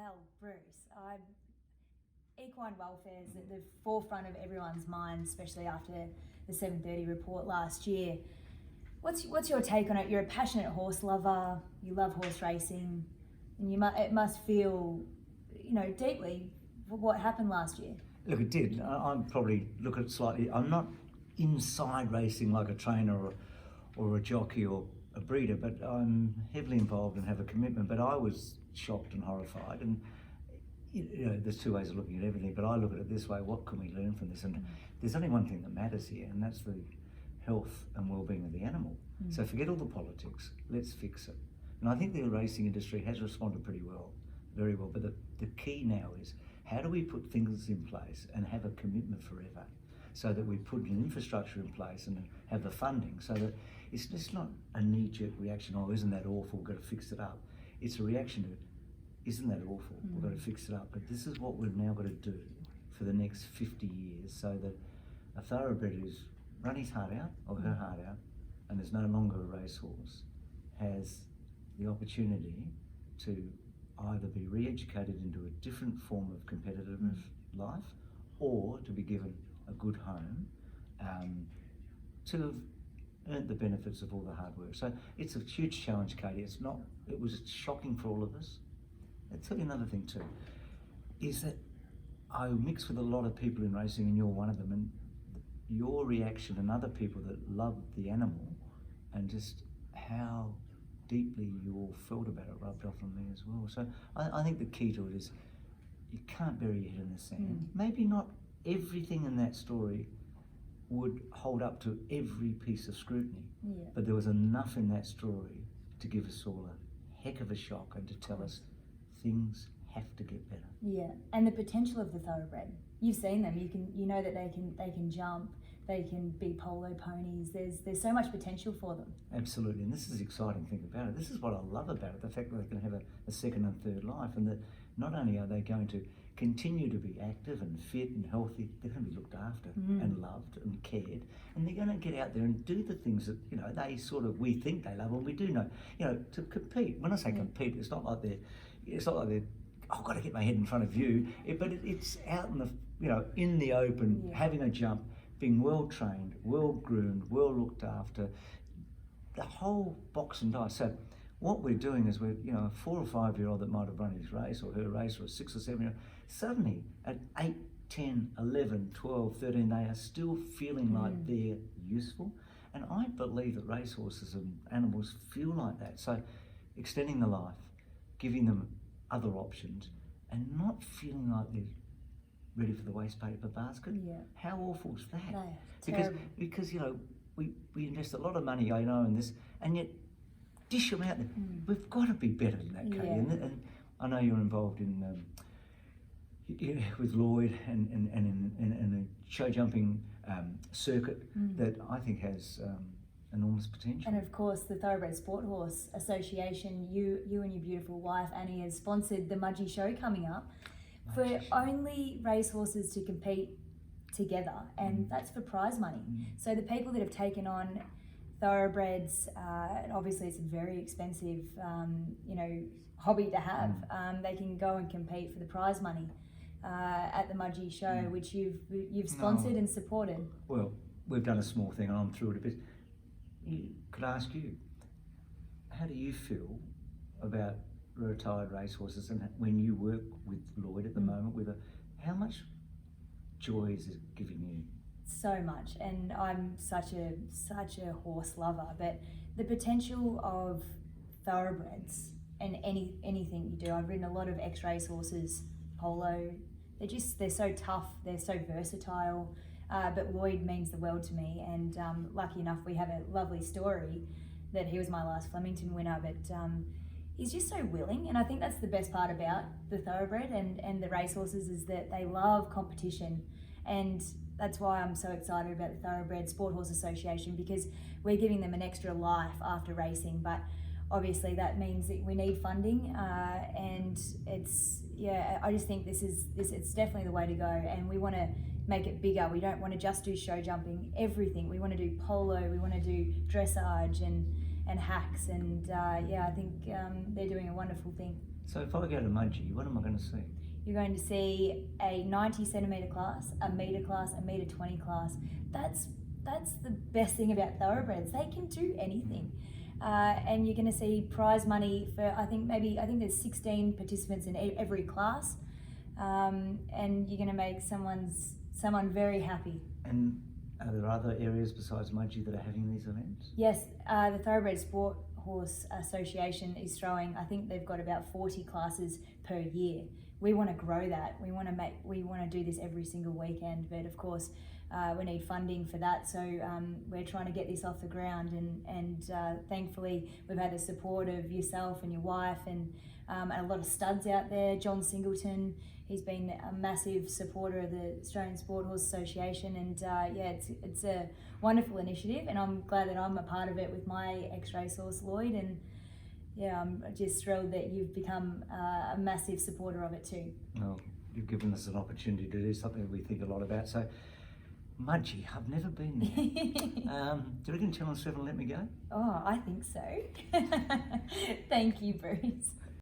Well, Bruce, equine welfare is at the forefront of everyone's mind, especially after the 7:30 report last year. What's your take on it? You're a passionate horse lover. You love horse racing, and it must feel, deeply what happened last year. Look, it did. I'm probably look at it slightly. I'm not inside racing like a trainer or a jockey or a breeder, but I'm heavily involved and have a commitment. But I was shocked and horrified, and there's two ways of looking at everything. But I look at it this way: what can we learn from this? And there's only one thing that matters here, and that's the health and well-being of the animal. So forget all the politics. Let's fix it. And I think the racing industry has responded pretty well, very well. But the key now is, how do we put things in place and have a commitment forever, so that we put an infrastructure in place and have the funding, so that it's just not a knee-jerk reaction, oh, isn't that awful, we've got to fix it up. It's a reaction to, isn't that awful, we've got to fix it up. But this is what we've now got to do for the next 50 years, so that a thoroughbred who's run his heart out, or her heart out, and is no longer a racehorse, has the opportunity to either be re-educated into a different form of competitive life, or to be given a good home, to have earned the benefits of all the hard work. So it's a huge challenge, Katie. It was shocking for all of us. I'll tell you another thing too, is that I mix with a lot of people in racing, and you're one of them, and your reaction and other people that love the animal, and just how deeply you all felt about it rubbed off on me as well. So I think the key to it is, you can't bury your head in the sand. Maybe not everything in that story would hold up to every piece of scrutiny, but there was enough in that story to give us all a heck of a shock, and to tell us things have to get better. Yeah, and the potential of the thoroughbred. You've seen them. You know that they can jump. They can be polo ponies. There's so much potential for them. Absolutely, and this is the exciting thing about it. This is what I love about it, the fact that they can have a second and third life, and that not only are they going to continue to be active and fit and healthy, they're going to be looked after and loved and cared, and they're going to get out there and do the things that we think they love, and we do know. To compete. When I say compete, it's not like they're I've got to get my head in front of you, but it's out in in the open, having a jump, being well trained, well groomed, well looked after, the whole box and dice. So what we're doing is we're, a 4 or 5 year old that might have run his race or her race, or a 6 or 7 year old, suddenly at 8, 10, 11, 12, 13, they are still feeling like they're useful. And I believe that racehorses and animals feel like that. So extending the life, giving them other options, and not feeling like they're ready for the waste paper basket. How awful is that? No, because we invest a lot of money, in this, and yet dish them out there. We've got to be better than that, Katie. And I know you're involved in with Lloyd and in a show jumping circuit that I think has enormous potential. And of course, the Thoroughbred Sport Horse Association, you and your beautiful wife Annie has sponsored the Mudgee Show coming up for only racehorses to compete together, and that's for prize money. So the people that have taken on thoroughbreds, and obviously it's a very expensive hobby to have, they can go and compete for the prize money at the Mudgee Show, which you've sponsored and supported. Well, we've done a small thing, and I'm through it a bit. Could I ask you, how do you feel about retired racehorses, and when you work with Lloyd at the moment, how much joy is it giving you? So much, and I'm such a horse lover, but the potential of thoroughbreds and anything you do. I've ridden a lot of ex-race horses, polo. They're so tough, they're so versatile. But Lloyd means the world to me, and lucky enough we have a lovely story that he was my last Flemington winner, but he's just so willing, and I think that's the best part about the thoroughbred and the racehorses, is that they love competition, and that's why I'm so excited about the Thoroughbred Sport Horse Association, because we're giving them an extra life after racing. But obviously that means that we need funding, and I just think it's definitely the way to go, and we want to make it bigger. We don't want to just do show jumping, everything. We want to do polo, we want to do dressage and hacks, and I think they're doing a wonderful thing. So if I go to Mudgee, what am I going to see? You're going to see a 90 centimetre class, a metre class, a metre 20 class. That's the best thing about thoroughbreds. They can do anything. And you're going to see prize money for, I think there's 16 participants in every class. And you're going to make someone very happy. And are there other areas besides Mudgee that are having these events? Yes, the Thoroughbred Sport Horse Association is throwing, I think they've got about 40 classes per year. We want to grow that. We want to do this every single weekend, but of course we need funding for that. So we're trying to get this off the ground, and thankfully we've had the support of yourself and your wife and a lot of studs out there. John Singleton, he's been a massive supporter of the Australian Sport Horse Association, and it's a wonderful initiative, and I'm glad that I'm a part of it with my ex-racehorse Lloyd, and yeah, I'm just thrilled that you've become a massive supporter of it too. Well, you've given us an opportunity to do something that we think a lot about. So, Mudgee, I've never been there. Do you reckon Channel 7 let me go? Oh, I think so. Thank you, Bruce.